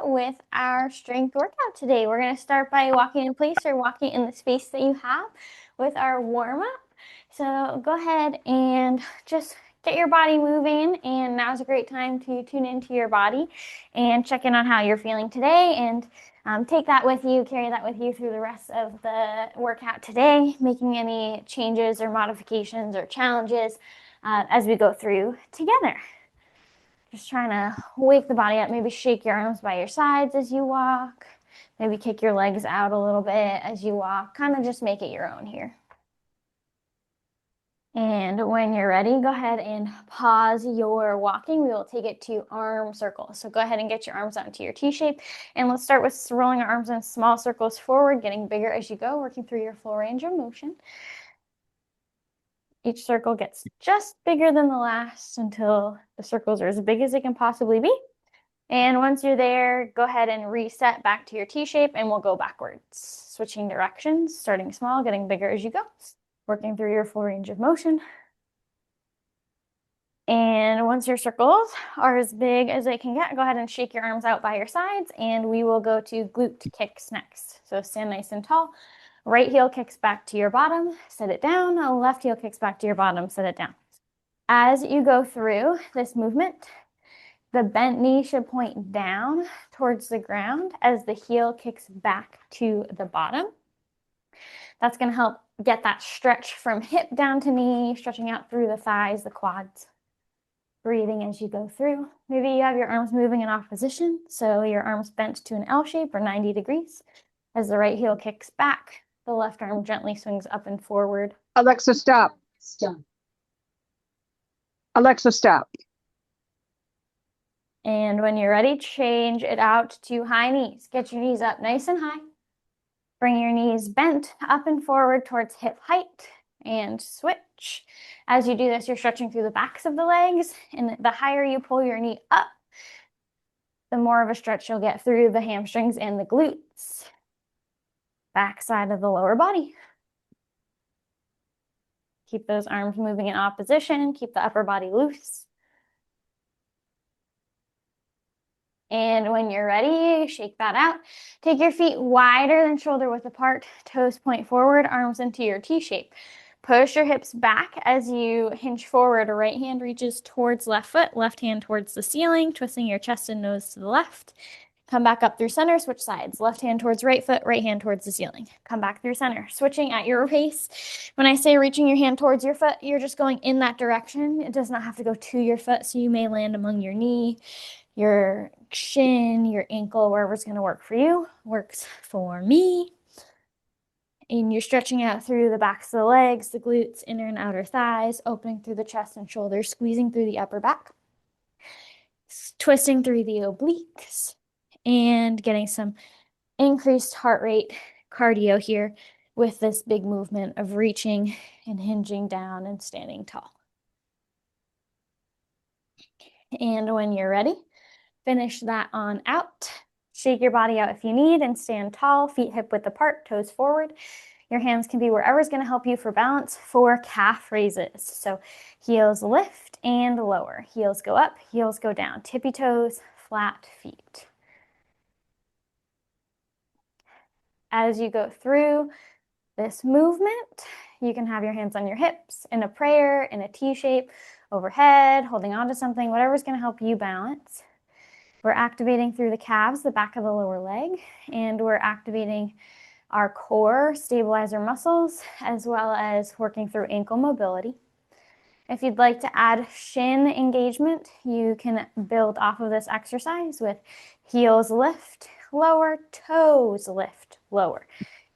With our strength workout today. We're going to start by walking in place or walking in the space that you have with our warm up. So go ahead and just get your body moving, and now's a great time to tune into your body and check in on how you're feeling today, and take that with you, carry that with you through the rest of the workout today, making any changes or modifications or challenges as we go through together. Just trying to wake the body up. Maybe shake your arms by your sides as you walk. Maybe kick your legs out a little bit as you walk. Kind of just make it your own here. And when you're ready, go ahead and pause your walking. We will take it to arm circles. So go ahead and get your arms out into your T shape. And let's start with rolling our arms in small circles forward, getting bigger as you go, working through your full range of motion. Each circle gets just bigger than the last until the circles are as big as they can possibly be. And once you're there, go ahead and reset back to your T shape, and we'll go backwards. Switching directions, starting small, getting bigger as you go, working through your full range of motion. And once your circles are as big as they can get, go ahead and shake your arms out by your sides, and we will go to glute kicks next. So stand nice and tall. Right heel kicks back to your bottom, set it down. Left heel kicks back to your bottom, set it down. As you go through this movement, the bent knee should point down towards the ground as the heel kicks back to the bottom. That's going to help get that stretch from hip down to knee, stretching out through the thighs, the quads. Breathing as you go through. Maybe you have your arms moving in opposition, so your arms bent to an L shape or 90 degrees. As the right heel kicks back, the left arm gently swings up and forward. Alexa, stop. Stop. Alexa, stop. And when you're ready, change it out to high knees. Get your knees up nice and high. Bring your knees bent up and forward towards hip height and switch. As you do this, you're stretching through the backs of the legs, and the higher you pull your knee up, the more of a stretch you'll get through the hamstrings and the glutes. Back side of the lower body. Keep those arms moving in opposition. Keep the upper body loose. And when you're ready, shake that out. Take your feet wider than shoulder width apart. Toes point forward, arms into your T shape. Push your hips back as you hinge forward. Right hand reaches towards left foot, left hand towards the ceiling, twisting your chest and nose to the left. Come back up through center, switch sides. Left hand towards right foot, right hand towards the ceiling. Come back through center, switching at your pace. When I say reaching your hand towards your foot, you're just going in that direction. It does not have to go to your foot, so you may land among your knee, your shin, your ankle, wherever's going to work for you. Works for me. And you're stretching out through the backs of the legs, the glutes, inner and outer thighs, opening through the chest and shoulders, squeezing through the upper back, twisting through the obliques, and getting some increased heart rate cardio here with this big movement of reaching and hinging down and standing tall. And when you're ready, finish that on out. Shake your body out if you need and stand tall, feet hip width apart, toes forward. Your hands can be wherever's going to help you for balance for calf raises. So heels lift and lower. Heels go up, heels go down. Tippy toes, flat feet. As you go through this movement, you can have your hands on your hips in a prayer, in a T shape, overhead, holding on to something, whatever's going to help you balance. We're activating through the calves, the back of the lower leg, and we're activating our core stabilizer muscles, as well as working through ankle mobility. If you'd like to add shin engagement, you can build off of this exercise with heels lift, lower, toes lift, lower.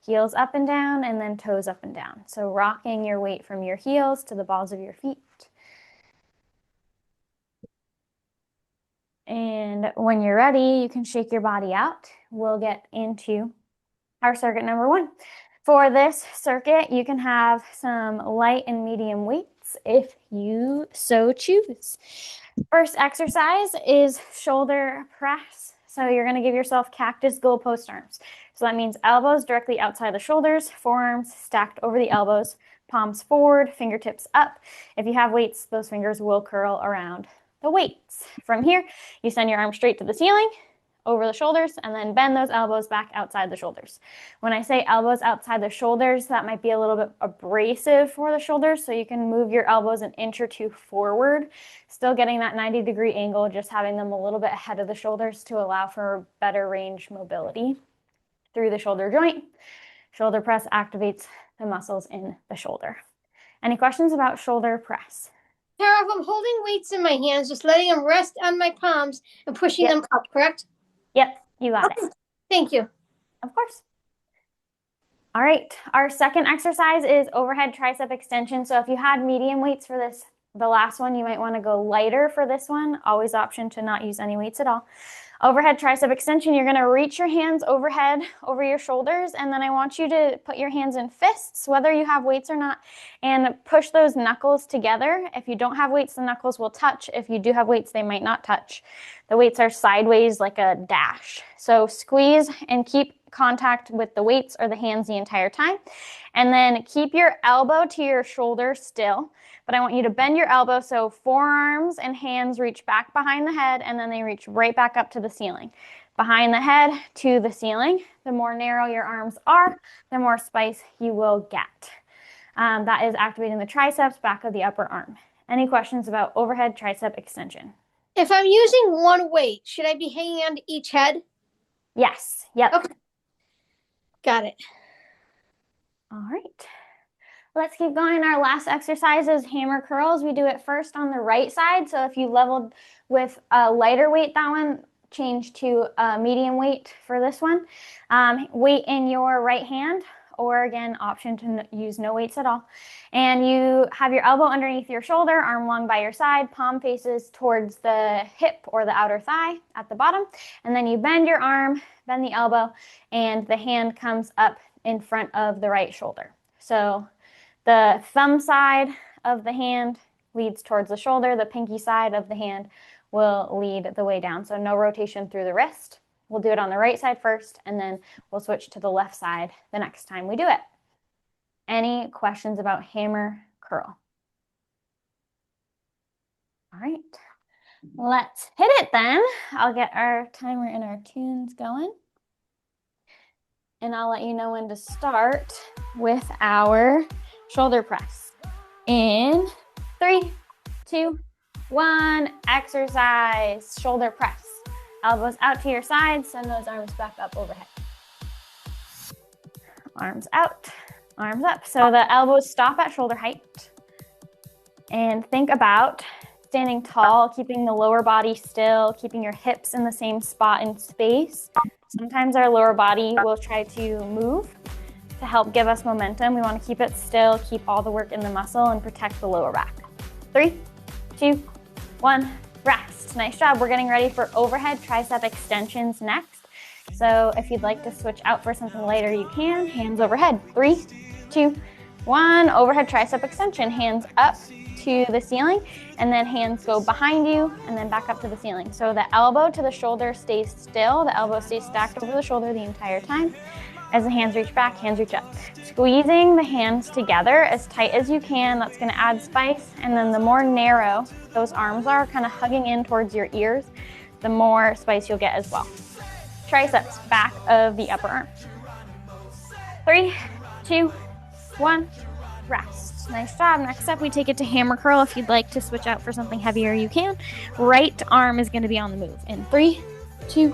Heels up and down, and then toes up and down. So rocking your weight from your heels to the balls of your feet. And when you're ready, you can shake your body out. We'll get into our circuit number 1. For this circuit, you can have some light and medium weights if you so choose. First exercise is shoulder press. So you're going to give yourself cactus goalpost arms. So that means elbows directly outside the shoulders, forearms stacked over the elbows, palms forward, fingertips up. If you have weights, those fingers will curl around the weights. From here, you send your arms straight to the ceiling, over the shoulders, and then bend those elbows back outside the shoulders. When I say elbows outside the shoulders, that might be a little bit abrasive for the shoulders, so you can move your elbows an inch or two forward, still getting that 90-degree angle, just having them a little bit ahead of the shoulders to allow for better range mobility through the shoulder joint. Shoulder press activates the muscles in the shoulder. Any questions about shoulder press? Tara, if I'm holding weights in my hands, just letting them rest on my palms and pushing them up, correct? Yep, you got it. Thank you. Of course. All right, our second exercise is overhead tricep extension. So if you had medium weights for this, the last one, you might want to go lighter for this one. Always option to not use any weights at all. Overhead tricep extension, you're going to reach your hands overhead over your shoulders, and then I want you to put your hands in fists, whether you have weights or not, and push those knuckles together. If you don't have weights, the knuckles will touch. If you do have weights, they might not touch. The weights are sideways like a dash. So squeeze and keep contact with the weights or the hands the entire time. And then keep your elbow to your shoulder still. But I want you to bend your elbow so forearms and hands reach back behind the head, and then they reach right back up to the ceiling. Behind the head to the ceiling. The more narrow your arms are, the more spice you will get. That is activating the triceps, back of the upper arm. Any questions about overhead tricep extension? If I'm using one weight, should I be hanging on to each head? Yes. Yep. Okay. Got it. All right. Let's keep going. Our last exercise is hammer curls. We do it first on the right side. So if you leveled with a lighter weight, that one, change to a medium weight for this one. Weight in your right hand, or again, option to use no weights at all. And you have your elbow underneath your shoulder, arm long by your side, palm faces towards the hip or the outer thigh at the bottom. And then you bend your arm, bend the elbow, and the hand comes up in front of the right shoulder. So the thumb side of the hand leads towards the shoulder. The pinky side of the hand will lead the way down. So no rotation through the wrist. We'll do it on the right side first, and then we'll switch to the left side the next time we do it. Any questions about hammer curl? All right, let's hit it then. I'll get our timer and our tunes going. And I'll let you know when to start with our shoulder press. In 3, 2, 1, exercise, shoulder press. Elbows out to your sides, send those arms back up overhead. Arms out, arms up. So the elbows stop at shoulder height. And think about standing tall, keeping the lower body still, keeping your hips in the same spot in space. Sometimes our lower body will try to move to help give us momentum. We want to keep it still, keep all the work in the muscle, and protect the lower back. 3, 2, 1, rest. Nice job. We're getting ready for overhead tricep extensions next. So if you'd like to switch out for something later, you can. Hands overhead. 3, 2, 1, overhead tricep extension. Hands up to the ceiling, and then hands go behind you and then back up to the ceiling. So the elbow to the shoulder stays still. The elbow stays stacked over the shoulder the entire time. As the hands reach back, hands reach up. Squeezing the hands together as tight as you can. That's going to add spice. And then the more narrow those arms are, kind of hugging in towards your ears, the more spice you'll get as well. Triceps, back of the upper arm. 3, 2, 1, rest. Nice job. Next up, we take it to hammer curl. If you'd like to switch out for something heavier, you can. Right arm is going to be on the move. In 3, 2,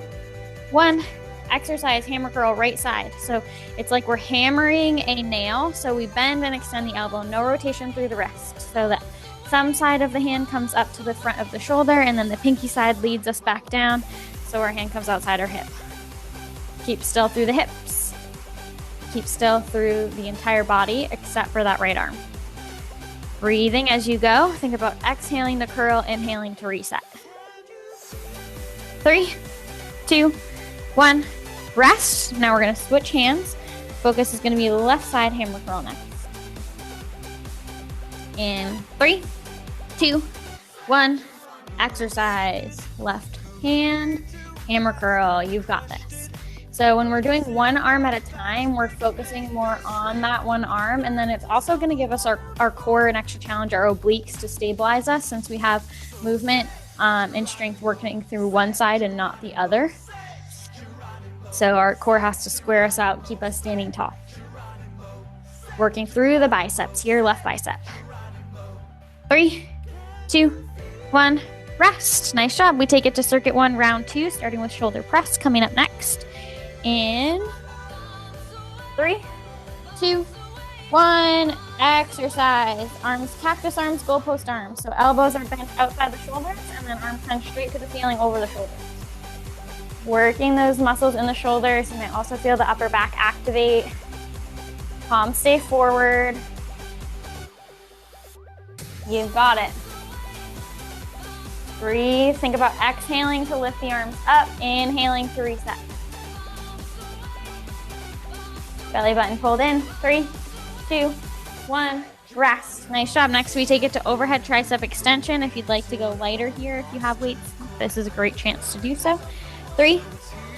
1, exercise, hammer curl, right side. So it's like we're hammering a nail. So we bend and extend the elbow, no rotation through the wrist. So that thumb side of the hand comes up to the front of the shoulder, and then the pinky side leads us back down. So our hand comes outside our hip. Keep still through the hips. Keep still through the entire body except for that right arm. Breathing as you go. Think about exhaling the curl, inhaling to reset. 3, 2, 1, rest. Now we're going to switch hands. Focus is going to be the left side hammer curl next. In 3, 2, 1, exercise. Left hand, hammer curl. You've got this. So when we're doing one arm at a time, we're focusing more on that one arm. And then it's also going to give us our core an extra challenge, our obliques, to stabilize us, since we have movement and strength working through one side and not the other. So our core has to square us out, keep us standing tall. Working through the biceps here, left bicep. 3, 2, 1, rest. Nice job. We take it to circuit 1, round 2, starting with shoulder press coming up next. In 3, 2, 1, exercise. Arms, cactus arms, goalpost arms. So elbows are bent outside the shoulders and then arms bent straight to the ceiling over the shoulders. Working those muscles in the shoulders. You may also feel the upper back activate. Palms stay forward. You've got it. Breathe. Think about exhaling to lift the arms up, inhaling to reset. Belly button pulled in. 3, 2, 1, rest. Nice job. Next, we take it to overhead tricep extension. If you'd like to go lighter here, if you have weights, this is a great chance to do so. 3,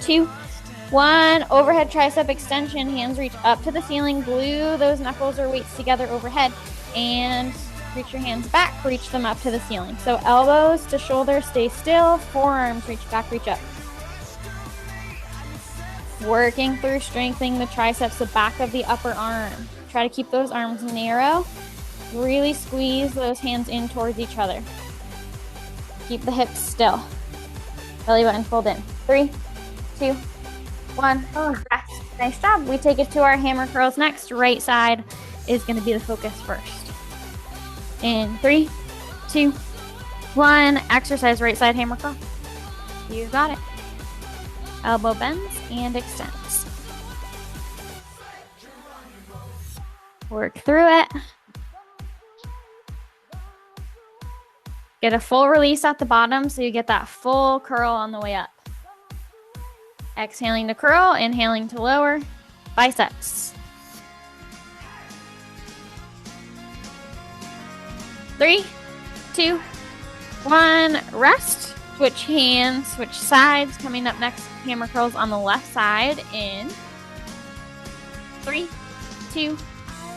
2, 1, overhead tricep extension. Hands reach up to the ceiling. Glue those knuckles or weights together overhead. And reach your hands back, reach them up to the ceiling. So elbows to shoulders, stay still. Forearms, reach back, reach up. Working through strengthening the triceps, the back of the upper arm. Try to keep those arms narrow. Really squeeze those hands in towards each other. Keep the hips still. Belly button fold in. 3, 2, 1, rest. Nice job. We take it to our hammer curls next. Right side is going to be the focus first. In 3, 2, 1, exercise right side hammer curl. You got it. Elbow bends and extends. Work through it. Get a full release at the bottom so you get that full curl on the way up. Exhaling to curl, inhaling to lower. Biceps. 3, 2, 1, rest. Switch hands, switch sides. Coming up next, hammer curls on the left side in 3, 2,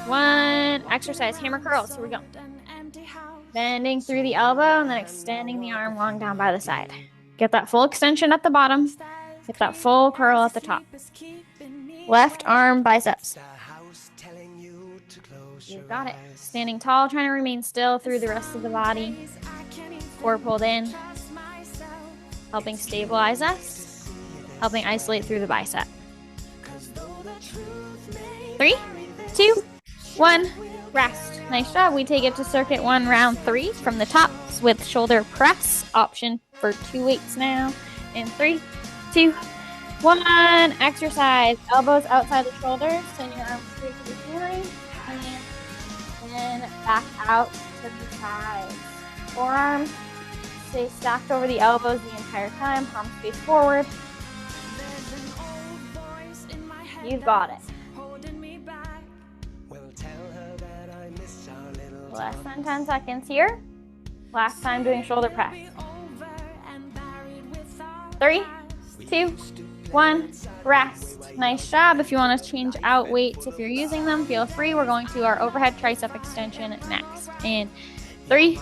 1. Exercise hammer curls. Here we go. Bending through the elbow and then extending the arm long down by the side. Get that full extension at the bottom. Get that full curl at the top. Left arm biceps. You've got it. Standing tall, trying to remain still through the rest of the body. Core pulled in. Helping stabilize us. Helping isolate through the bicep. 3, 2, 1, rest. Nice job. We take it to circuit 1, round 3 from the top with shoulder press. Option for 2 weights now. In 3, 2, 1, exercise. Elbows outside the shoulders. Send your arms straight to the ceiling. And then back out to the sides. Forearms stay stacked over the elbows the entire time. Palms face forward. You've got it. Less than 10 seconds here. Last time doing shoulder press. 3, 2, 1, rest. Nice job. If you want to change out weights, if you're using them, feel free. We're going to our overhead tricep extension next. In 3,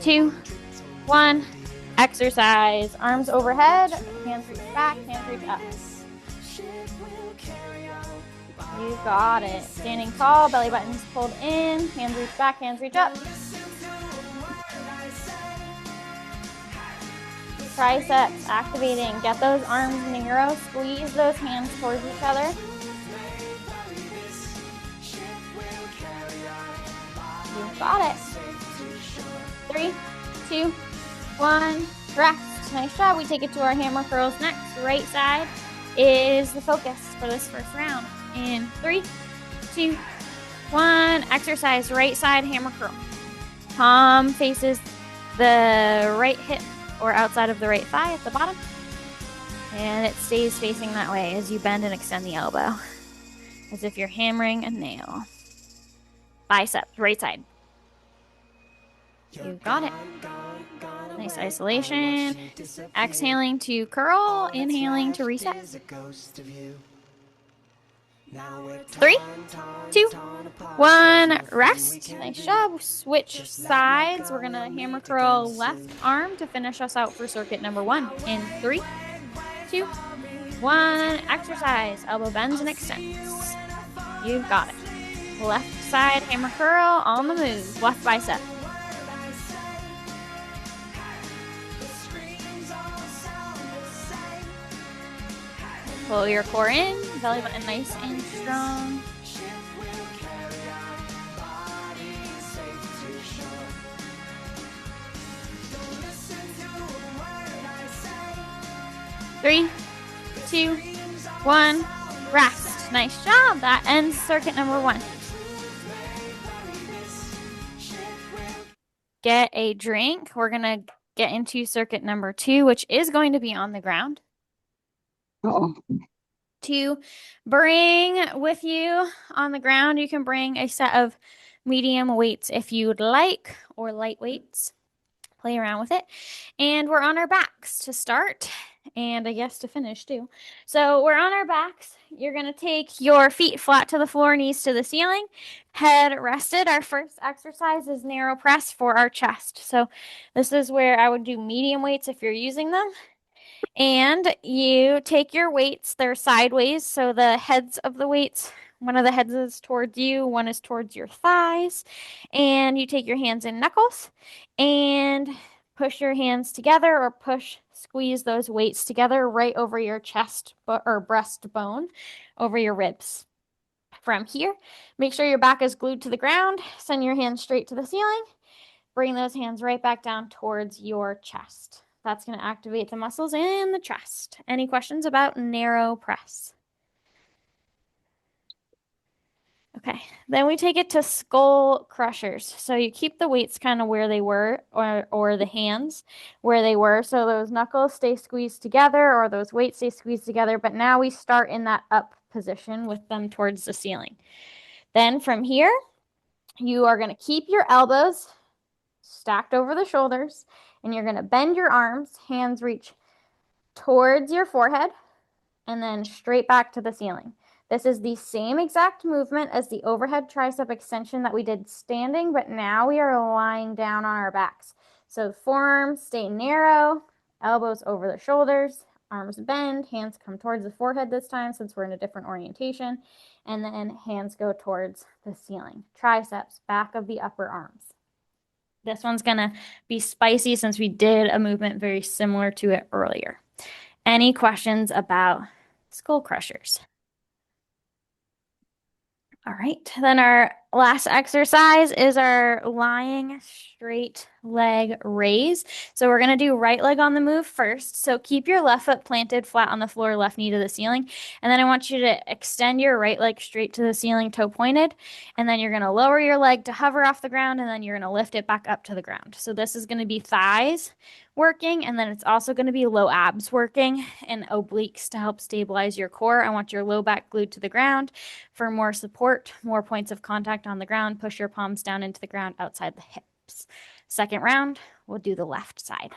2, 1, exercise. Arms overhead, hands reach back, hands reach up. You got it. Standing tall, belly buttons pulled in, hands reach back, hands reach up. Triceps activating. Get those arms narrow. Squeeze those hands towards each other. You got it. 3, 2, 1, rest. Nice job. We take it to our hammer curls next. Right side is the focus for this first round. In 3, 2, 1, exercise right side hammer curl. Palm faces the right hip or outside of the right thigh at the bottom. And it stays facing that way as you bend and extend the elbow. As if you're hammering a nail. Biceps, right side. You got it. Nice isolation. Exhaling to curl, inhaling to reset. 3, 2, 1, rest. Nice job. Switch sides. We're going to hammer curl left arm to finish us out for circuit number 1. In 3, 2, 1, exercise. Elbow bends and extends. You've got it. Left side hammer curl on the move. Left bicep. Pull your core in, belly button nice and strong. Three, 2, 1, rest. Nice job. That ends circuit number 1. Get a drink. We're going to get into circuit number 2, which is going to be on the ground. Uh-oh. To bring with you on the ground, you can bring a set of medium weights if you'd like, or light weights. Play around with it. And we're on our backs to start, and I guess to finish too. So we're on our backs. You're going to take your feet flat to the floor, knees to the ceiling, head rested. Our first exercise is narrow press for our chest. So this is where I would do medium weights if you're using them. And you take your weights, they're sideways, so the heads of the weights, one of the heads is towards you, one is towards your thighs, and you take your hands in knuckles and push your hands together, or squeeze those weights together right over your chest or breastbone, over your ribs. From here, make sure your back is glued to the ground, send your hands straight to the ceiling, bring those hands right back down towards your chest. That's going to activate the muscles in the chest. Any questions about narrow press? Okay, then we take it to skull crushers. So you keep the weights kind of where they were, or the hands where they were. So those knuckles stay squeezed together, or those weights stay squeezed together. But now we start in that up position with them towards the ceiling. Then from here, you are going to keep your elbows stacked over the shoulders, and you're going to bend your arms, hands reach towards your forehead, and then straight back to the ceiling. This is the same exact movement as the overhead tricep extension that we did standing, but now we are lying down on our backs. So the forearms stay narrow, elbows over the shoulders, arms bend, hands come towards the forehead this time since we're in a different orientation, and then hands go towards the ceiling. Triceps, back of the upper arms. This one's going to be spicy since we did a movement very similar to it earlier. Any questions about skull crushers? All right, then our last exercise is our lying straight leg raise. So we're going to do right leg on the move first. So keep your left foot planted flat on the floor, left knee to the ceiling. And then I want you to extend your right leg straight to the ceiling, toe pointed. And then you're going to lower your leg to hover off the ground, and then you're going to lift it back up to the ground. So this is going to be thighs working, and then it's also going to be low abs working and obliques to help stabilize your core. I want your low back glued to the ground for more support, more points of contact on the ground. Push your palms down into the ground outside the hips. Second round, we'll do the left side.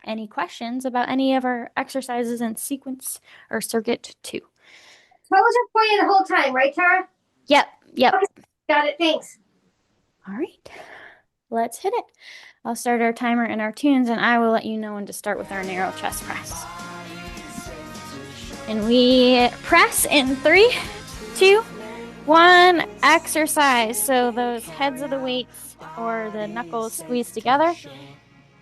Any questions about any of our exercises in sequence or circuit 2? Toes are pointed the whole time, right, Tara? Yep. Okay, got it, thanks. All right, let's hit it. I'll start our timer and our tunes, and I will let you know when to start with our narrow chest press. And we press in 3, 2, 1, exercise. So those heads of the weights or the knuckles squeeze together.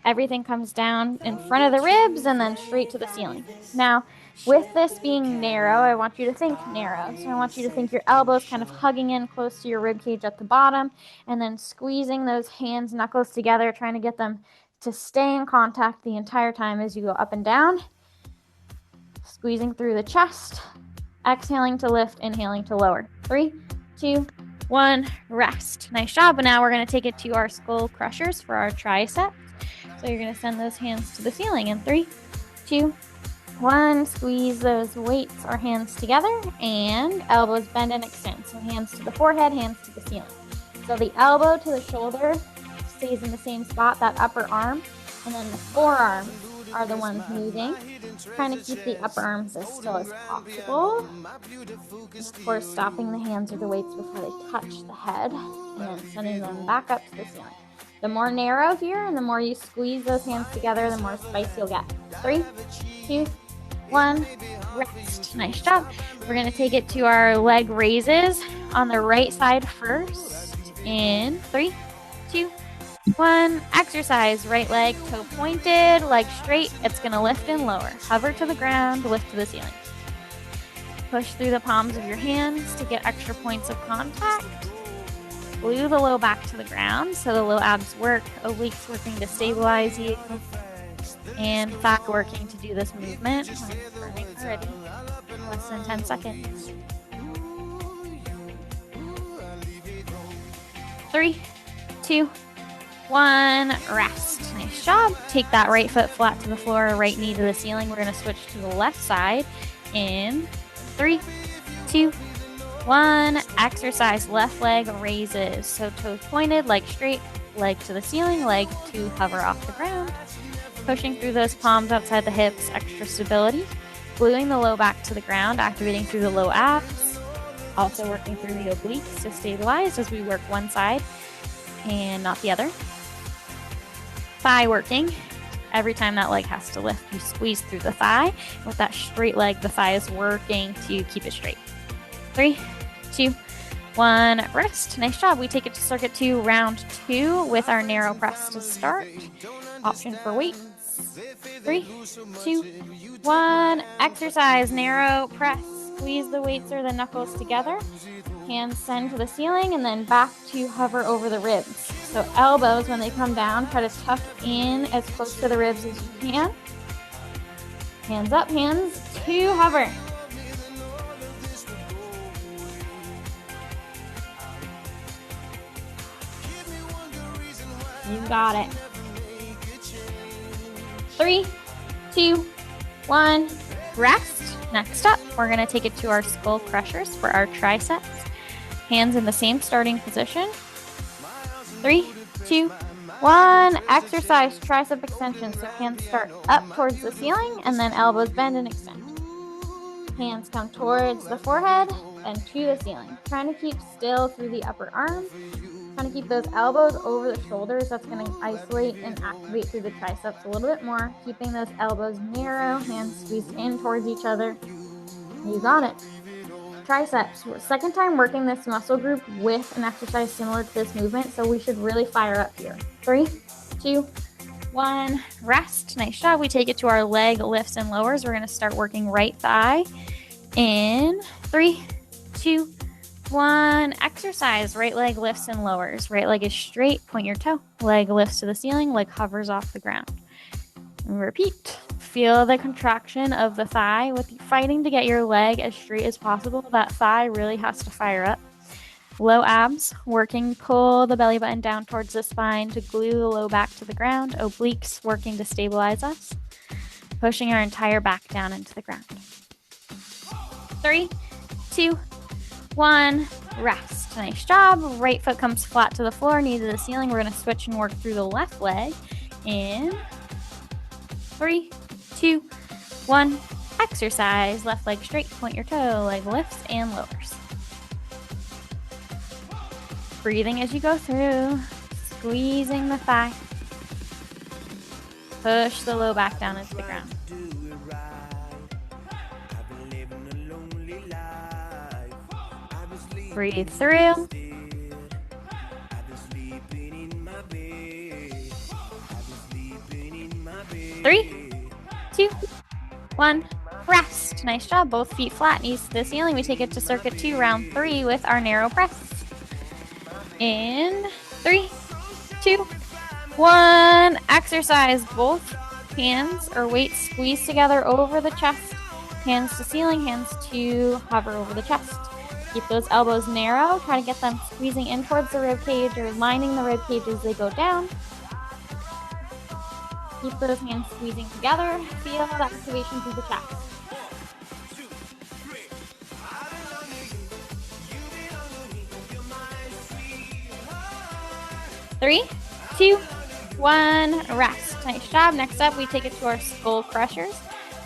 Everything comes down in front of the ribs and then straight to the ceiling. Now, with this being narrow, I want you to think narrow. So I want you to think your elbows kind of hugging in close to your rib cage at the bottom, and then squeezing those hands, knuckles together, trying to get them to stay in contact the entire time as you go up and down. Squeezing through the chest, exhaling to lift, inhaling to lower. 3, 2, 1, rest. Nice job. And now we're going to take it to our skull crushers for our triceps. So you're going to send those hands to the ceiling in 3, 2, 1. Squeeze those weights or hands together, and elbows bend and extend. So hands to the forehead, hands to the ceiling. So the elbow to the shoulder stays in the same spot, that upper arm, and then the forearms are the ones moving. Trying to keep the upper arms as still as possible. Of course, stopping the hands or the weights before they touch the head, and then sending them back up to the ceiling. The more narrow here and the more you squeeze those hands together, the more spice you'll get. 3, 2, 1, rest. Nice job. We're going to take it to our leg raises on the right side first. In 3, 2, 1. Exercise. Right leg toe pointed, leg straight. It's going to lift and lower. Hover to the ground, lift to the ceiling. Push through the palms of your hands to get extra points of contact. Glue the low back to the ground so the low abs work, obliques working to stabilize you, and thigh working to do this movement. Ready. Less than 10 seconds. 3, 2, 1. Rest. Nice job. Take that right foot flat to the floor, right knee to the ceiling. We're going to switch to the left side in 3, 2, 1. Exercise. Left leg raises. So toes pointed, leg straight, leg to the ceiling, leg to hover off the ground. Pushing through those palms outside the hips, extra stability. Gluing the low back to the ground, activating through the low abs. Also working through the obliques to stabilize as we work one side and not the other. Thigh working. Every time that leg has to lift, you squeeze through the thigh. With that straight leg, the thigh is working to keep it straight. 3, 2, 1. Rest. Nice job. We take it to circuit 2, round 2 with our narrow press to start. Option for weights. 3, 2, 1. Exercise. Narrow press. Squeeze the weights or the knuckles together. Hands send to the ceiling and then back to hover over the ribs. So elbows, when they come down, try to tuck in as close to the ribs as you can. Hands up, hands to hover. You got it. 3, 2, 1. Rest. Next up, we're going to take it to our skull crushers for our triceps. Hands in the same starting position. 3, 2, 1. Exercise tricep extension. So hands start up towards the ceiling and then elbows bend and extend. Hands come towards the forehead and to the ceiling. Trying to keep still through the upper arm. Trying to keep those elbows over the shoulders. That's going to isolate and activate through the triceps a little bit more. Keeping those elbows narrow, hands squeezed in towards each other. You got it. Triceps. Second time working this muscle group with an exercise similar to this movement, so we should really fire up here. 3, 2, 1. Rest. Nice job. We take it to our leg lifts and lowers. We're going to start working right thigh. In 3, 2, 1. Exercise. Right leg lifts and lowers. Right leg is straight. Point your toe. Leg lifts to the ceiling. Leg hovers off the ground. And repeat. Feel the contraction of the thigh. With fighting to get your leg as straight as possible, that thigh really has to fire up. Low abs working. Pull the belly button down towards the spine to glue the low back to the ground. Obliques working to stabilize us. Pushing our entire back down into the ground. 3, 2, 1. Rest. Nice job. Right foot comes flat to the floor, knee to the ceiling. We're going to switch and work through the left leg. In 3, 2, 1. Exercise. Left leg straight. Point your toe. Leg lifts and lowers. Breathing as you go through. Squeezing the thigh. Push the low back down into the ground. Breathe through. 3, 2, 1. Rest. Nice job. Both feet flat, knees to the ceiling. We take it to circuit 2, round 3 with our narrow press. In 3, 2, 1. Exercise. Both hands or weights squeeze together over the chest. Hands to ceiling, hands to hover over the chest. Keep those elbows narrow. Try to get them squeezing in towards the rib cage or lining the rib cage as they go down. Keep those hands squeezing together. Feel that activation through the chest. 3, 2, 1. Rest. Nice job. Next up, we take it to our skull crushers.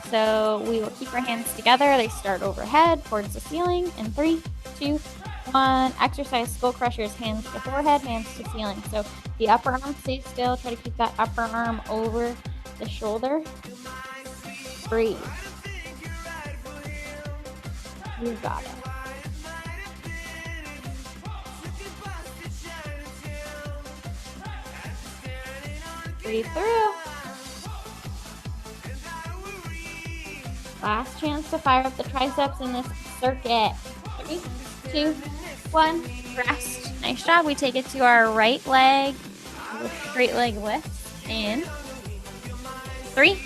So we will keep our hands together. They start overhead towards the ceiling. In 3, 2, 1. Exercise skull crushers. Hands to forehead, hands to ceiling. So the upper arm stays still. Try to keep that upper arm over the shoulder. Breathe. You got it. Breathe through. Last chance to fire up the triceps in this circuit. 3, 2, 1, rest. Nice job. We take it to our right leg. Straight leg lifts in. 3,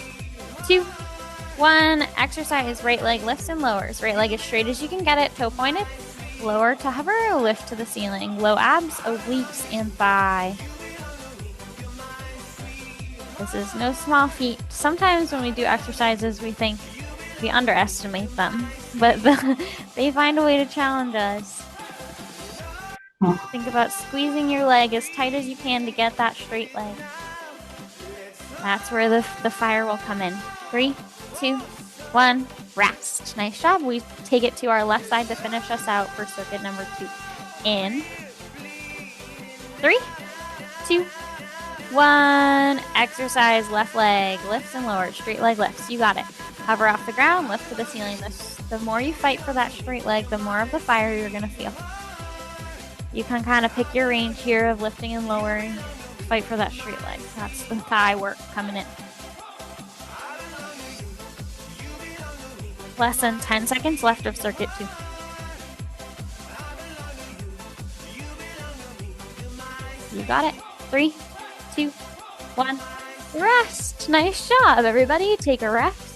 2, 1. Exercise. Right leg lifts and lowers. Right leg as straight as you can get it, toe pointed. Lower to hover, lift to the ceiling. Low abs, obliques, and thigh. This is no small feat. Sometimes when we do exercises, we think we underestimate them, but they find a way to challenge us. Think about squeezing your leg as tight as you can to get that straight leg. That's where the fire will come in. 3, 2, 1, rest. Nice job. We take it to our left side to finish us out for circuit number 2. In. 3, 2, 1. Exercise left leg lifts and lowers. Straight leg lifts. You got it. Hover off the ground, lift to the ceiling. The more you fight for that straight leg, the more of the fire you're going to feel. You can kind of pick your range here of lifting and lowering. Fight for that straight leg. That's the thigh work coming in. Less than 10 seconds left of circuit 2. You got it. 3, 2, 1. Rest. Nice job, everybody. Take a rest.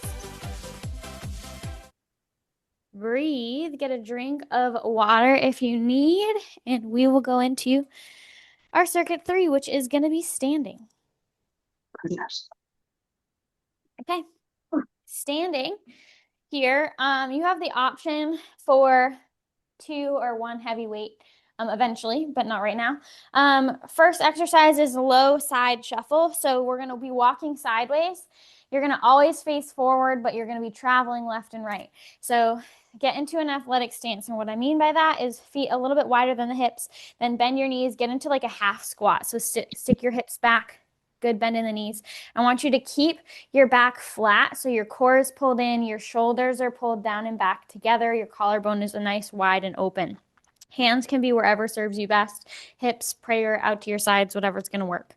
Breathe, get a drink of water if you need, and we will go into our circuit 3, which is going to be standing. Goodness. Okay, standing here, you have the option for 2 or 1 heavy weight eventually, but not right now. First exercise is low side shuffle. So we're going to be walking sideways. You're going to always face forward, but you're going to be traveling left and right. So get into an athletic stance. And what I mean by that is feet a little bit wider than the hips, then bend your knees, get into like a half squat. So stick your hips back, good bend in the knees. I want you to keep your back flat. So your core is pulled in, your shoulders are pulled down and back together. Your collarbone is a nice wide and open. Hands can be wherever serves you best. Hips, prayer, out to your sides, whatever's going to work.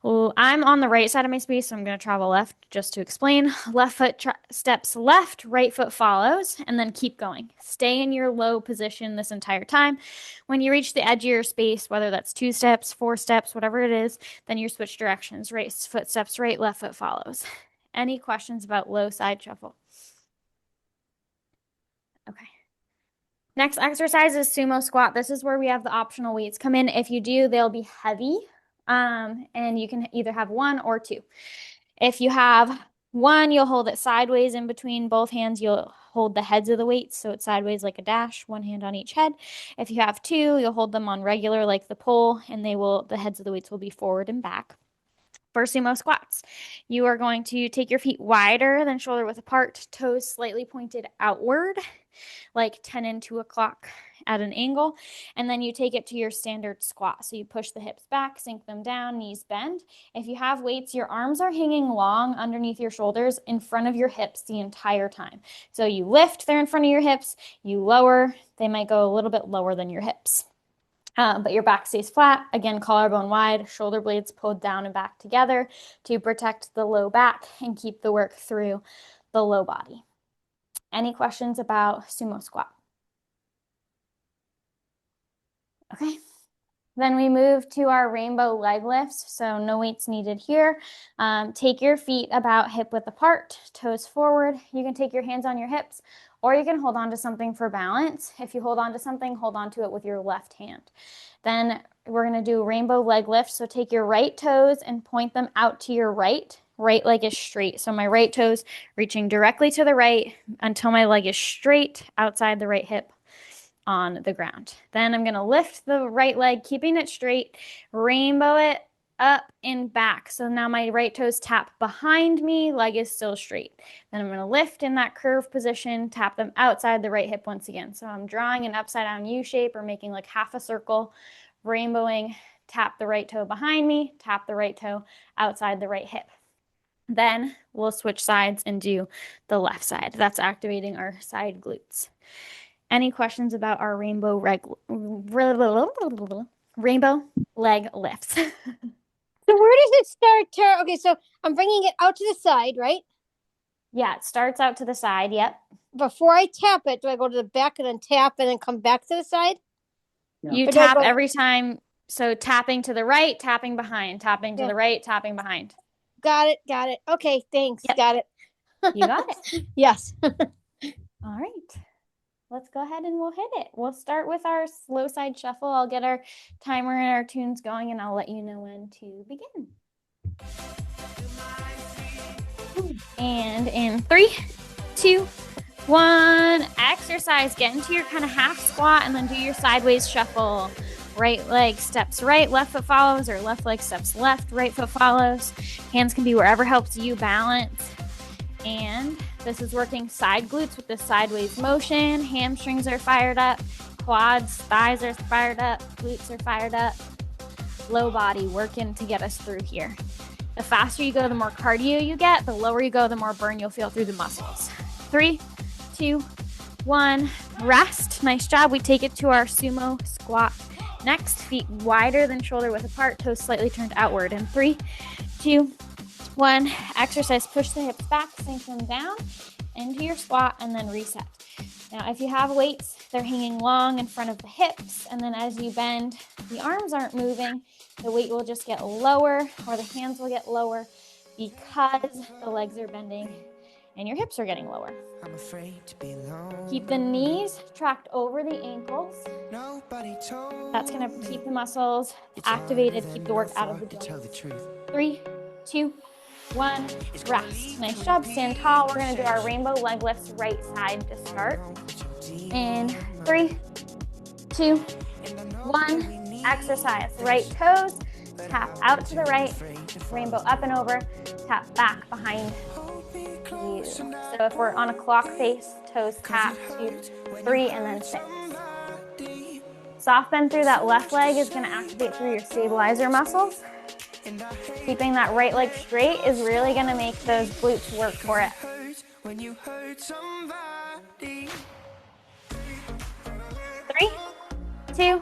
Well, I'm on the right side of my space, so I'm going to travel left just to explain. Left foot steps left, right foot follows, and then keep going. Stay in your low position this entire time. When you reach the edge of your space, whether that's 2 steps, 4 steps, whatever it is, then you switch directions. Right foot steps right, left foot follows. Any questions about low side shuffle? Okay. Next exercise is sumo squat. This is where we have the optional weights come in. If you do, they'll be heavy, and you can either have 1 or 2. If you have 1, you'll hold it sideways in between both hands. You'll hold the heads of the weights, so it's sideways like a dash, 1 hand on each head. If you have 2, you'll hold them on regular like the pole, and the heads of the weights will be forward and back. For sumo squats, you are going to take your feet wider than shoulder width apart, toes slightly pointed outward, like 10 and 2 o'clock at an angle, and then you take it to your standard squat. So you push the hips back, sink them down, knees bend. If you have weights, your arms are hanging long underneath your shoulders in front of your hips the entire time. So you lift, they're in front of your hips, you lower, they might go a little bit lower than your hips. But your back stays flat. Again, collarbone wide, shoulder blades pulled down and back together to protect the low back and keep the work through the low body. Any questions about sumo squat? Okay. Then we move to our rainbow leg lifts. So no weights needed here. Take your feet about hip width apart, toes forward. You can take your hands on your hips, or you can hold on to something for balance. If you hold on to something, hold on to it with your left hand. Then we're going to do rainbow leg lift. So take your right toes and point them out to your right. Right leg is straight. So my right toes reaching directly to the right until my leg is straight outside the right hip on the ground. Then I'm going to lift the right leg, keeping it straight, rainbow it up and back. So now my right toes tap behind me, leg is still straight. Then I'm going to lift in that curved position, tap them outside the right hip once again. So I'm drawing an upside down U shape or making like half a circle, rainbowing, tap the right toe behind me, tap the right toe outside the right hip. Then we'll switch sides and do the left side. That's activating our side glutes. Any questions about our rainbow leg lifts? So where does it start, Tara? Okay, so I'm bringing it out to the side, right? Yeah, it starts out to the side. Yep. Before I tap it, do I go to the back and then tap and then come back to the side? Yeah. You Or do I tap go- every time. So tapping to the right, tapping behind, tapping to Yeah. the right, tapping behind. Got it. Got it. Okay, thanks. Yep. Got it. You got it. Yes. All right. Let's go ahead and we'll hit it. We'll start with our slow side shuffle. I'll get our timer and our tunes going and I'll let you know when to begin. And in 3, 2, 1, exercise. Get into your kind of half squat and then do your sideways shuffle. Right leg steps right, left foot follows, or left leg steps left, right foot follows. Hands can be wherever helps you balance. And this is working side glutes with the sideways motion. Hamstrings are fired up, quads, thighs are fired up, glutes are fired up. Low body working to get us through here. The faster you go, the more cardio you get. The lower you go, the more burn you'll feel through the muscles. 3, 2, 1, rest. Nice job. We take it to our sumo squat. Next, feet wider than shoulder width apart, toes slightly turned outward. In 3, 2, 1, exercise. Push the hips back, sink them down into your squat, and then reset. Now, if you have weights, they're hanging long in front of the hips, and then as you bend, the arms aren't moving. The weight will just get lower, or the hands will get lower because the legs are bending and your hips are getting lower. I'm afraid to be alone. Keep the knees tracked over the ankles. Nobody told That's going to me keep the muscles it's activated, harder keep than the work I out of the thought, to tell the joints. truth. 3, 2, 1, rest. Nice job. Stand tall. We're going to do our rainbow leg lifts right side to start. In 3, 2, 1, exercise. Right toes, tap out to the right, rainbow up and over, tap back behind you. So if we're on a clock face, toes tap 2, 3, and then 6. Soft bend through that left leg is going to activate through your stabilizer muscles. Keeping that right leg straight is really going to make those glutes work for it. 3, 2,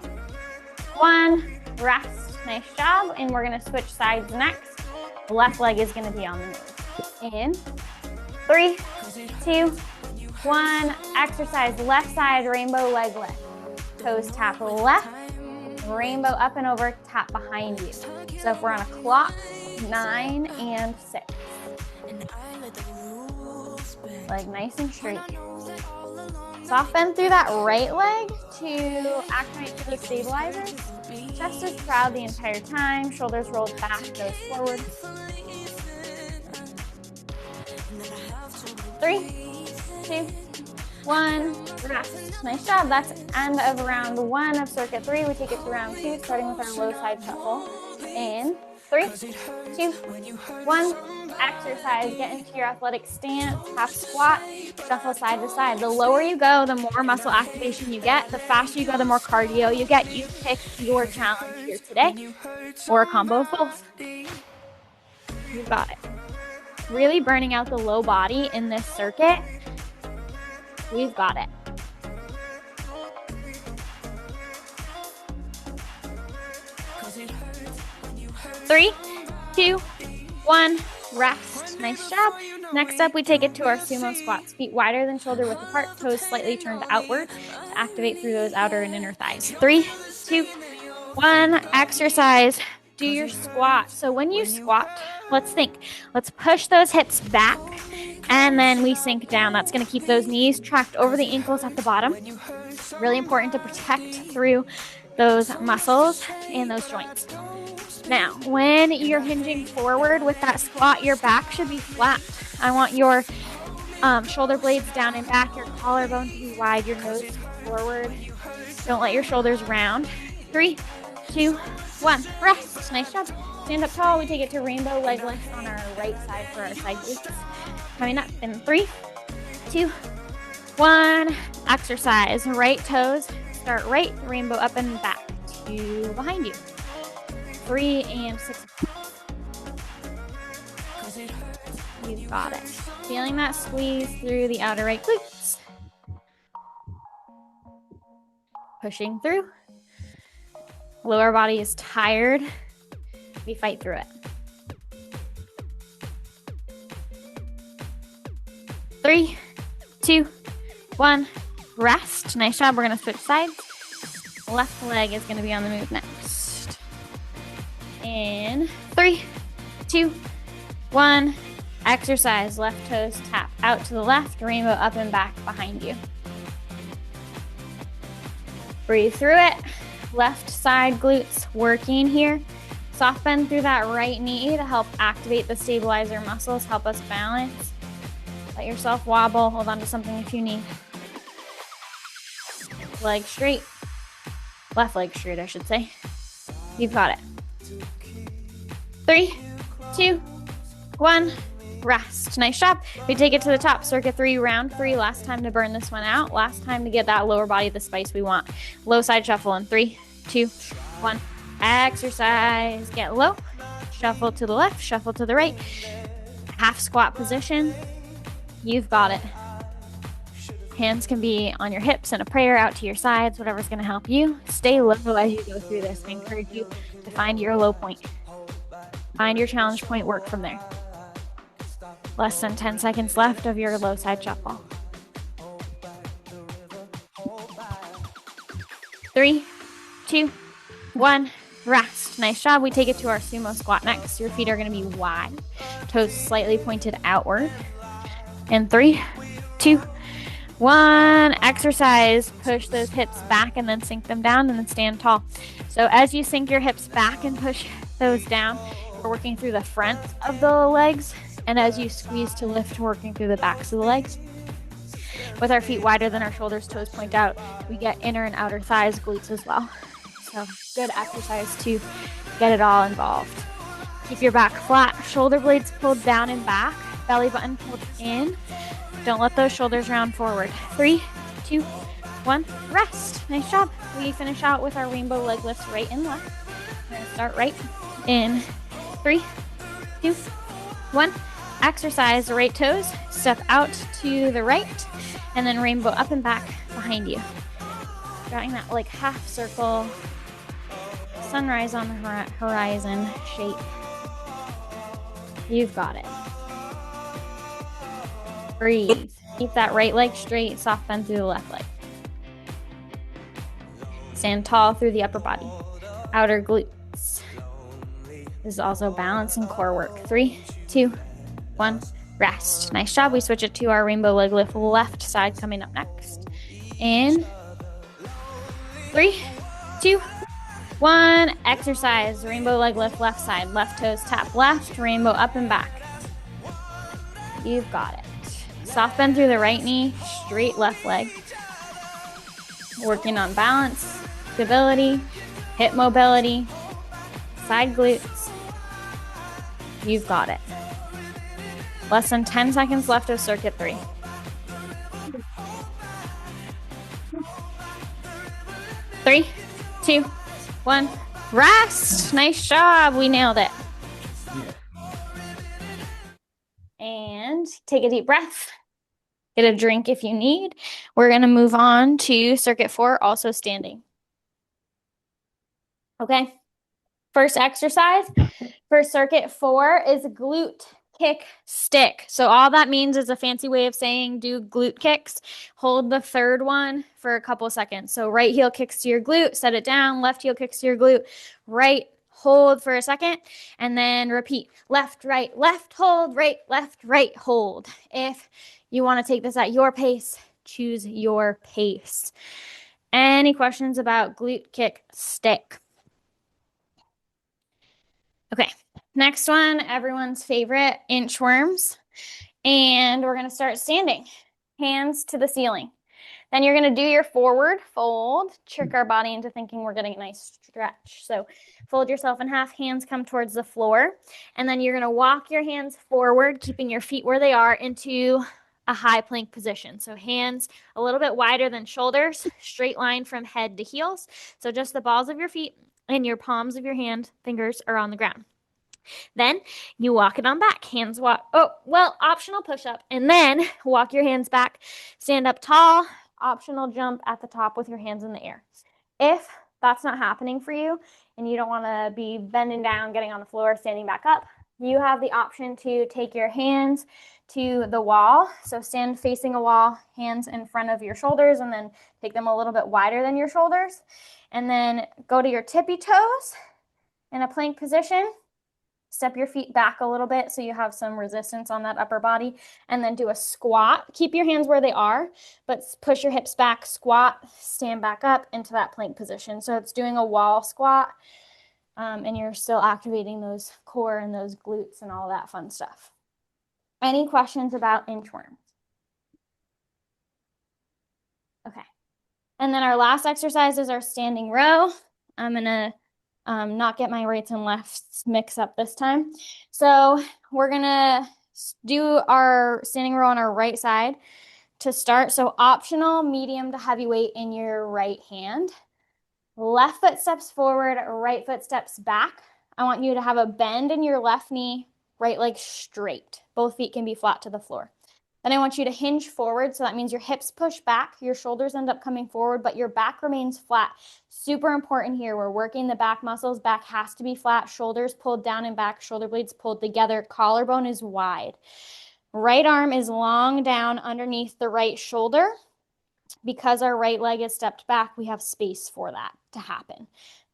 1, rest. Nice job. And we're going to switch sides next. The left leg is going to be on the move. In 3, 2, 1, exercise. Left side rainbow leg lift. Toes tap left, rainbow up and over, tap behind you. So if we're on a clock, 9 and 6. Leg nice and straight. Soft bend through that right leg to activate through the stabilizers. Chest is proud the entire time. Shoulders rolled back, goes forward. 3, 2, 1, rest. Nice job. That's end of round 1 of circuit 3. We take it to round 2, starting with our low side shuffle. In 3, 2, 1, exercise. Get into your athletic stance, half squat, shuffle side to side. The lower you go, the more muscle activation you get. The faster you go, the more cardio you get. You pick your challenge here today, or a combo of both. You've got it. Really burning out the low body in this circuit. We've got it. Three, 2, 1, rest. Nice job. Next up, we take it to our sumo squats. Feet wider than shoulder width apart, toes slightly turned outward to activate through those outer and inner thighs. 3, 2, 1, exercise. Do your squat. So when you squat, let's think. Let's push those hips back and then we sink down. That's going to keep those knees tracked over the ankles at the bottom. Really important to protect through those muscles and those joints. Now, when you're hinging forward with that squat, your back should be flat. I want your shoulder blades down and back, your collarbone to be wide, your nose forward. Don't let your shoulders round. 3, 2, 1, rest. Nice job. Stand up tall. We take it to rainbow leg lift on our right side for our side glutes. Coming up in 3, 2, 1, exercise. Right toes start right, rainbow up and back to behind you. 3 and 6. You've got it. Feeling that squeeze through the outer right glutes. pushing through. Lower body is tired. We fight through it. 3, 2, 1, rest. Nice job. We're going to switch sides. Left leg is going to be on the move next. In 3, 2, 1, exercise. Left toes tap out to the left, rainbow up and back behind you. Breathe through it. Left side glutes working here. Soft bend through that right knee to help activate the stabilizer muscles, help us balance. Let yourself wobble. Hold on to something if you need. Leg straight. Left leg straight, I should say. You've got it. 3, 2, 1, rest. Nice job. We take it to the top. Circuit 3, round 3. Last time to burn this one out. Last time to get that lower body the spice we want. Low side shuffle in 3, 2, 1. Exercise. Get low. Shuffle to the left. Shuffle to the right. Half squat position. You've got it. Hands can be on your hips and a prayer out to your sides, whatever's going to help you. Stay low as you go through this. I encourage you to find your low point. Find your challenge point, work from there. Less than 10 seconds left of your low side shuffle. 3, 2, 1, rest. Nice job. We take it to our sumo squat next. Your feet are going to be wide, toes slightly pointed outward. And 3, 2, 1, exercise. Push those hips back and then sink them down and then stand tall. So as you sink your hips back and push those down, we're working through the front of the legs. And as you squeeze to lift, working through the backs of the legs. With our feet wider than our shoulders, toes point out, we get inner and outer thighs, glutes as well. So good exercise to get it all involved. Keep your back flat, shoulder blades pulled down and back, belly button pulled in. Don't let those shoulders round forward. 3, 2, 1, rest. Nice job. We finish out with our rainbow leg lifts right and left. We're gonna start right in 3, 2, 1. Exercise the right toes, step out to the right, and then rainbow up and back behind you. Drawing that like half circle, sunrise on the horizon shape. You've got it. Breathe. Keep that right leg straight, soft bend through the left leg. Stand tall through the upper body. Outer glutes. This is also balance and core work. 3, 2, 1, rest. Nice job. We switch it to our rainbow leg lift, left side coming up next. In 3, 2, 1, exercise. Rainbow leg lift, left side. Left toes tap left, rainbow up and back. You've got it. Soft bend through the right knee, straight left leg. Working on balance, stability, hip mobility, side glutes. You've got it. Less than 10 seconds left of circuit 3. 3, 2, 1, rest. Nice job. We nailed it. And take a deep breath. Get a drink if you need. We're going to move on to circuit 4, also standing. Okay. First exercise for circuit 4 is glute kick stick. So all that means is a fancy way of saying do glute kicks. Hold the third one for a couple seconds. So right heel kicks to your glute, set it down. Left heel kicks to your glute. Right, hold for a second, and then repeat. Left, hold, right, hold. If you want to take this at your pace, choose your pace. Any questions about glute kick stick? Okay, next one, everyone's favorite, inchworms. And we're going to start standing. Hands to the ceiling. Then you're going to do your forward fold, trick our body into thinking we're getting a nice stretch. So fold yourself in half, hands come towards the floor. And then you're going to walk your hands forward, keeping your feet where they are, into a high plank position. So hands a little bit wider than shoulders, straight line from head to heels. So just the balls of your feet and your palms of your hand, fingers are on the ground. Then you walk it on back, hands walk, optional push-up, and then walk your hands back, stand up tall, optional jump at the top with your hands in the air. If that's not happening for you and you don't want to be bending down, getting on the floor, standing back up, you have the option to take your hands to the wall. So stand facing a wall, hands in front of your shoulders, and then take them a little bit wider than your shoulders. And then go to your tippy toes in a plank position. Step your feet back a little bit so you have some resistance on that upper body, and then do a squat. Keep your hands where they are, but push your hips back, squat, stand back up into that plank position. So it's doing a wall squat, and you're still activating those core and those glutes and all that fun stuff. Any questions about inchworms? Okay. And then our last exercise is our standing row. I'm going to not get my rights and lefts mixed up this time. So we're going to do our standing row on our right side to start. So optional, medium to heavy weight in your right hand. Left foot steps forward, right foot steps back. I want you to have a bend in your left knee, right leg straight. Both feet can be flat to the floor. Then I want you to hinge forward. So that means your hips push back, your shoulders end up coming forward, but your back remains flat. Super important here. We're working the back muscles. Back has to be flat. Shoulders pulled down and back, shoulder blades pulled together. Collarbone is wide. Right arm is long down underneath the right shoulder. Because our right leg is stepped back, we have space for that to happen.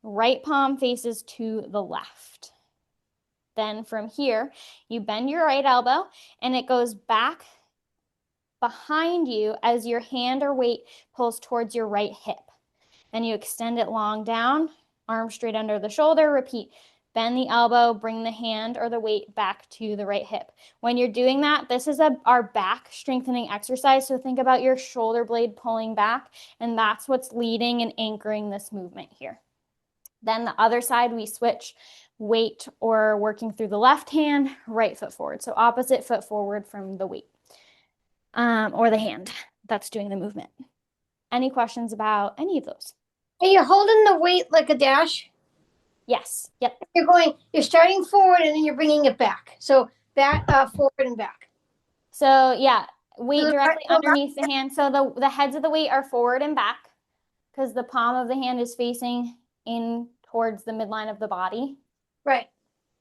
Right palm faces to the left. Then from here, you bend your right elbow and it goes back behind you as your hand or weight pulls towards your right hip. Then you extend it long down, arm straight under the shoulder, repeat. Bend the elbow, bring the hand or the weight back to the right hip. When you're doing that, this is our back strengthening exercise. So think about your shoulder blade pulling back, and that's what's leading and anchoring this movement here. Then the other side, we switch weight or working through the left hand, right foot forward. So opposite foot forward from the weight or the hand that's doing the movement. Any questions about any of those? And you're holding the weight like a dash. Yes. Yep. You're starting forward and then you're bringing it back. So back, forward and back. So yeah, weight So directly underneath the hand. So the heads of the weight are forward and back because the palm of the hand is facing in towards the midline of the body. Right.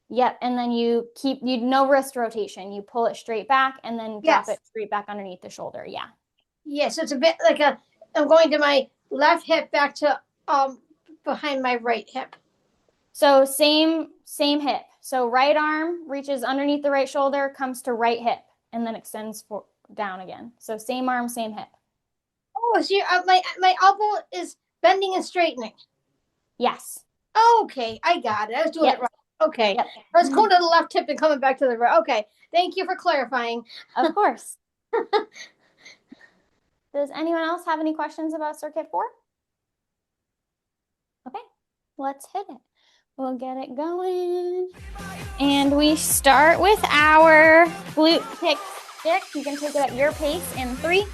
Yep. And then you no wrist rotation. You pull it straight back and then drop it straight back underneath the shoulder. Yeah. Yeah. So it's a bit like I'm going to my left hip back to behind my right hip. So same hip. So right arm reaches underneath the right shoulder, comes to right hip, and then extends down again. So same arm, same hip. Oh, so my elbow is bending and straightening. Yes. Okay, I got it. I was doing Yep. it right. Okay. Yep. I was going to the left hip and coming back to the right. Okay. Thank you for clarifying. Of course. Does anyone else have any questions about Circuit 4? Okay, let's hit it. We'll get it going. And we start with our glute kick stick. You can take it at your pace in 3,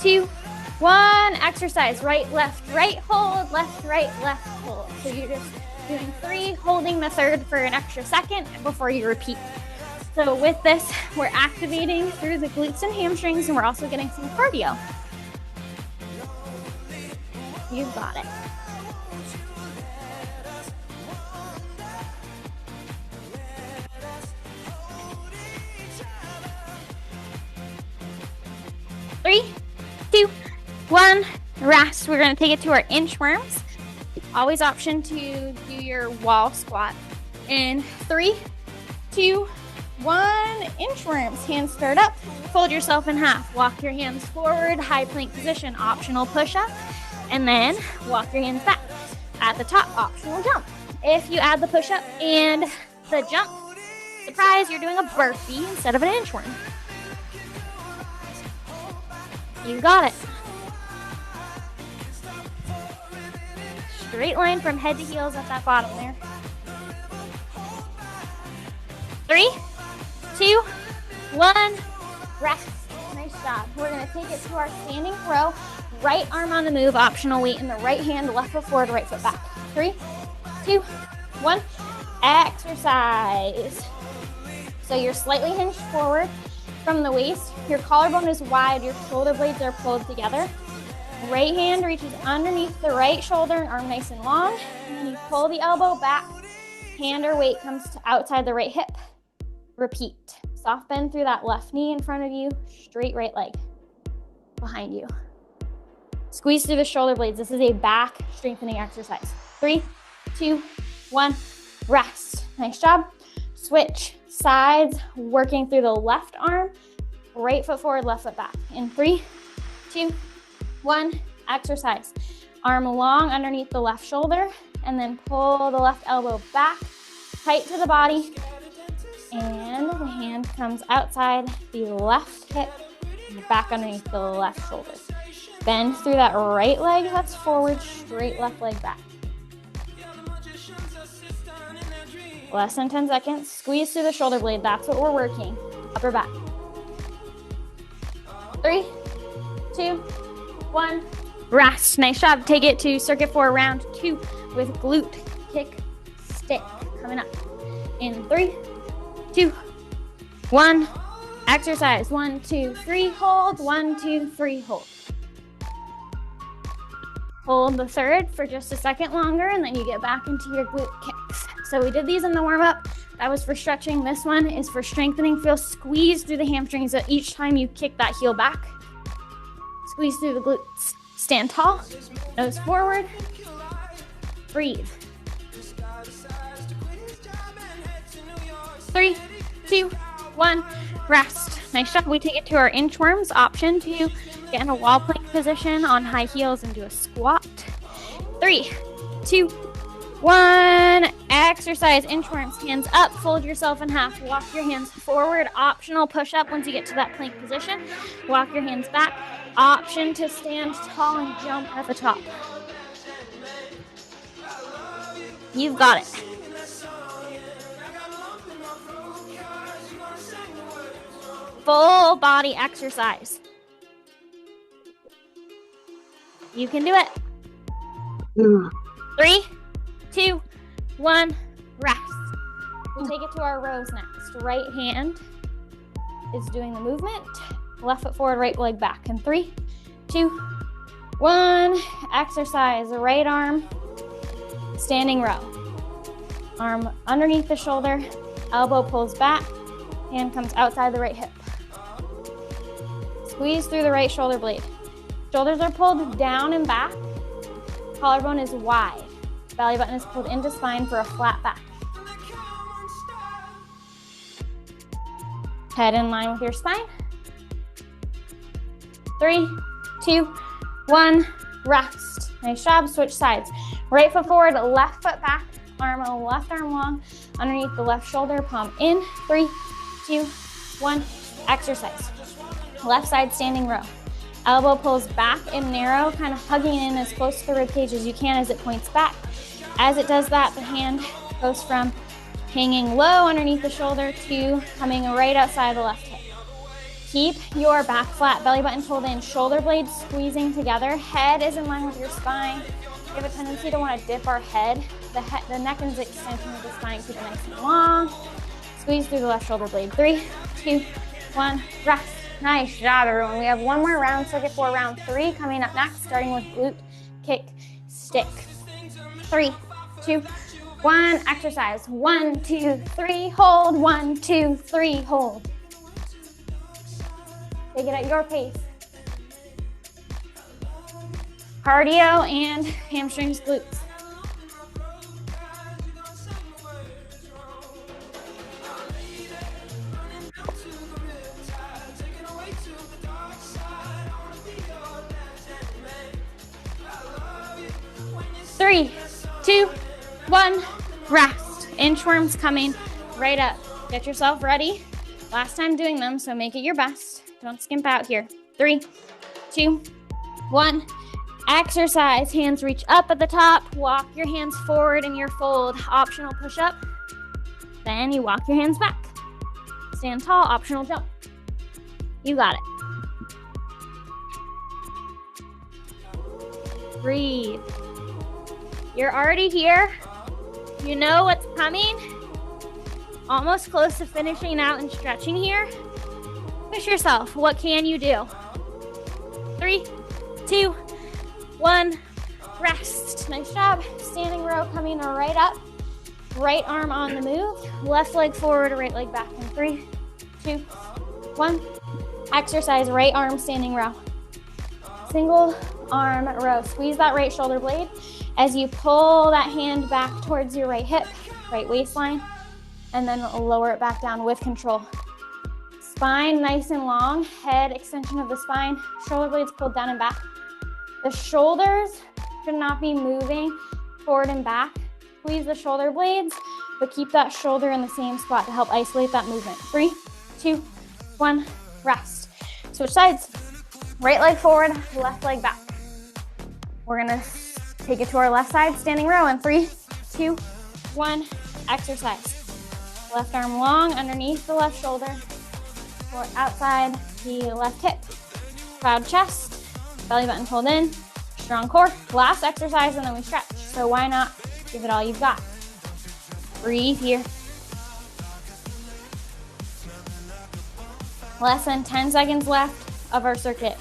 2, 1. Exercise, right, hold, left, left, hold. So you're just doing 3, holding the third for an extra second before you repeat. So with this, we're activating through the glutes and hamstrings, and we're also getting some cardio. You've got it. Three, 2, 1, rest. We're going to take it to our inchworms. Always option to do your wall squat. In 3, 2, 1, inchworms. Hands start up. Fold yourself in half. Walk your hands forward. High plank position. Optional push-up. And then walk your hands back. At the top, optional jump. If you add the push-up and the jump, surprise, you're doing a burpee instead of an inchworm. You got it. Straight line from head to heels at that bottom there. 3, 2, 1, rest. Nice job. We're going to take it to our standing row. Right arm on the move, optional weight in the right hand, left foot forward, right foot back. 3, 2, 1, exercise. So you're slightly hinged forward from the waist. Your collarbone is wide, your shoulder blades are pulled together. Right hand reaches underneath the right shoulder and arm nice and long. And then you pull the elbow back. Hand or weight comes to outside the right hip. Repeat. Soft bend through that left knee in front of you. Straight right leg behind you. Squeeze through the shoulder blades. This is a back strengthening exercise. 3, 2, 1, rest. Nice job. Switch sides, working through the left arm. Right foot forward, left foot back. In 3, 2, 1, exercise. Arm long underneath the left shoulder, and then pull the left elbow back, tight to the body, and the hand comes outside the left hip, and back underneath the left shoulder. Bend through that right leg, that's forward, straight left leg back. Less than 10 seconds. Squeeze through the shoulder blade, that's what we're working. Upper back. 3, 2, 1, rest. Nice job. Take it to circuit for round 2 with glute kick stick coming up. In 3, 2, 1, exercise. 1, 2, 3, hold. 1, 2, 3, hold. Hold the third for just a second longer, and then you get back into your glute kicks. So we did these in the warm-up. That was for stretching. This one is for strengthening. Feel squeeze through the hamstrings each time you kick that heel back. Squeeze through the glutes. Stand tall, nose forward. Breathe. 3, 2, 1, rest. Nice job. We take it to our inchworms option to get in a wall plank position on high heels and do a squat. 3, 2, 1, exercise, inchworms, hands up, fold yourself in half, walk your hands forward, optional push up once you get to that plank position, walk your hands back, option to stand tall and jump at the top. You've got it. Full body exercise. You can do it. 3, 2, 1, rest. We'll take it to our rows next. Right hand is doing the movement. Left foot forward, right leg back. In 3, 2, 1, exercise. Right arm, standing row. Arm underneath the shoulder, elbow pulls back, hand comes outside the right hip. Squeeze through the right shoulder blade. Shoulders are pulled down and back. Collarbone is wide. Belly button is pulled into spine for a flat back. Head in line with your spine. 3, 2, 1, rest. Nice job. Switch sides. Right foot forward, left foot back. Left arm long underneath the left shoulder. Palm in. 3, 2, 1, exercise. Left side standing row. Elbow pulls back and narrow, kind of hugging in as close to the rib cage as you can as it points back. As it does that, the hand goes from hanging low underneath the shoulder to coming right outside the left hip. Keep your back flat, belly button pulled in, shoulder blades squeezing together. Head is in line with your spine. We have a tendency to want to dip our head. The neck is the extension of the spine. Keep it nice and long. Squeeze through the left shoulder blade. 3, 2, 1, rest. Nice job, everyone. We have one more round, circuit for round 3 coming up next, starting with glute kick stick. 3, 2, 1, exercise. 1, 2, 3, hold. 1, 2, 3, hold. Take it at your pace. Cardio and hamstrings, glutes. Three, 2, 1, rest. Inchworms coming right up. Get yourself ready. Last time doing them, so make it your best. Don't skimp out here. 3, 2, 1, exercise. Hands reach up at the top. Walk your hands forward in your fold. Optional push up. Then you walk your hands back. Stand tall, optional jump. You got it. Breathe. You're already here. You know what's coming. Almost close to finishing out and stretching here. Push yourself. What can you do? 3, 2, 1, rest. Nice job. Standing row coming right up. Right arm on the move. Left leg forward, right leg back in 3, 2, 1. Exercise right arm standing row. Single arm row. Squeeze that right shoulder blade as you pull that hand back towards your right hip, right waistline, and then lower it back down with control. Spine nice and long, head extension of the spine, shoulder blades pulled down and back. The shoulders should not be moving forward and back. Squeeze the shoulder blades, but keep that shoulder in the same spot to help isolate that movement. 3, 2, 1, rest. Switch sides. Right leg forward, left leg back. We're gonna take it to our left side, standing row in 3, 2, 1, exercise. Left arm long underneath the left shoulder, or outside the left hip. Proud chest, belly button pulled in, strong core. Last exercise and then we stretch. So why not give it all you've got? Breathe here. Less than 10 seconds left of our circuit.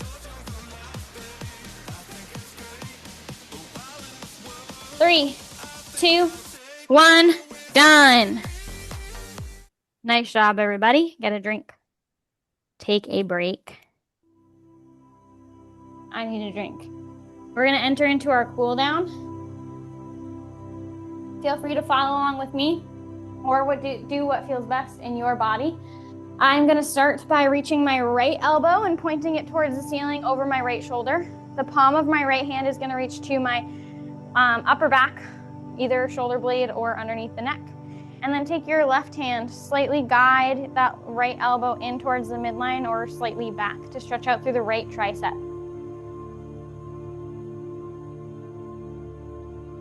3, 2, 1, done. Nice job, everybody. Get a drink. Take a break. I need a drink. We're gonna enter into our cool down. Feel free to follow along with me or do what feels best in your body. I'm gonna start by reaching my right elbow and pointing it towards the ceiling over my right shoulder. The palm of my right hand is gonna reach to my upper back, either shoulder blade or underneath the neck. And then take your left hand, slightly guide that right elbow in towards the midline or slightly back to stretch out through the right tricep.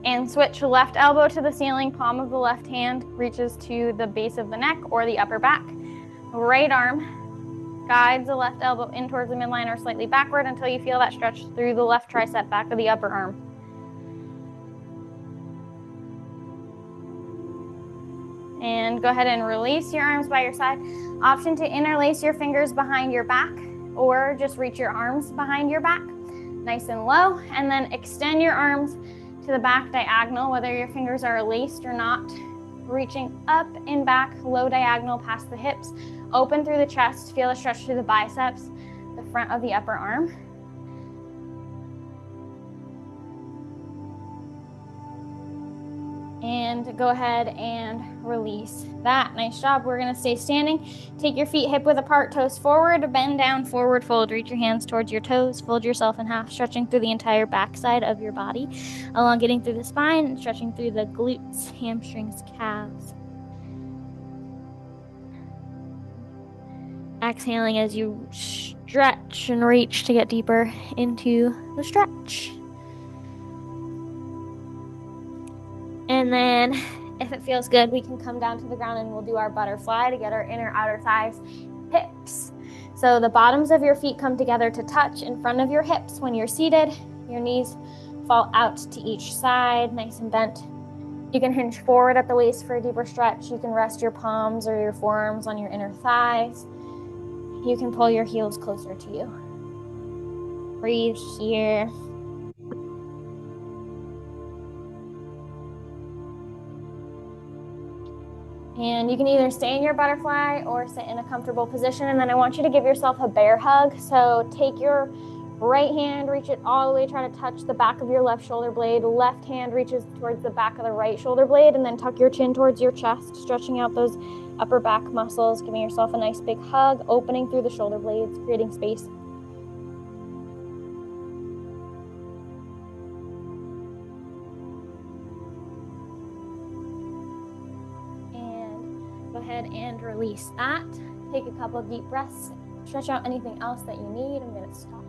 And switch left elbow to the ceiling, palm of the left hand reaches to the base of the neck or the upper back. Right arm guides the left elbow in towards the midline or slightly backward until you feel that stretch through the left tricep, back of the upper arm. And go ahead and release your arms by your side. Option to interlace your fingers behind your back or just reach your arms behind your back, nice and low, and then extend your arms to the back diagonal, whether your fingers are laced or not, reaching up and back, low diagonal past the hips, open through the chest, feel a stretch through the biceps, the front of the upper arm. And go ahead and release that. Nice job. We're gonna stay standing. Take your feet hip width apart, toes forward, bend down, forward fold. Reach your hands towards your toes, fold yourself in half, stretching through the entire backside of your body, elongating through the spine and stretching through the glutes, hamstrings, calves. Exhaling as you stretch and reach to get deeper into the stretch. And then if it feels good, we can come down to the ground and we'll do our butterfly to get our inner outer thighs, hips. So the bottoms of your feet come together to touch in front of your hips when you're seated. Your knees fall out to each side, nice and bent. You can hinge forward at the waist for a deeper stretch. You can rest your palms or your forearms on your inner thighs. You can pull your heels closer to you. Breathe here. And you can either stay in your butterfly or sit in a comfortable position. And then I want you to give yourself a bear hug. So take your right hand, reach it all the way, try to touch the back of your left shoulder blade. Left hand reaches towards the back of the right shoulder blade, and then tuck your chin towards your chest, stretching out those upper back muscles, giving yourself a nice big hug, opening through the shoulder blades, creating space. Go ahead and release that. Take a couple of deep breaths. Stretch out anything else that you need. I'm going to stop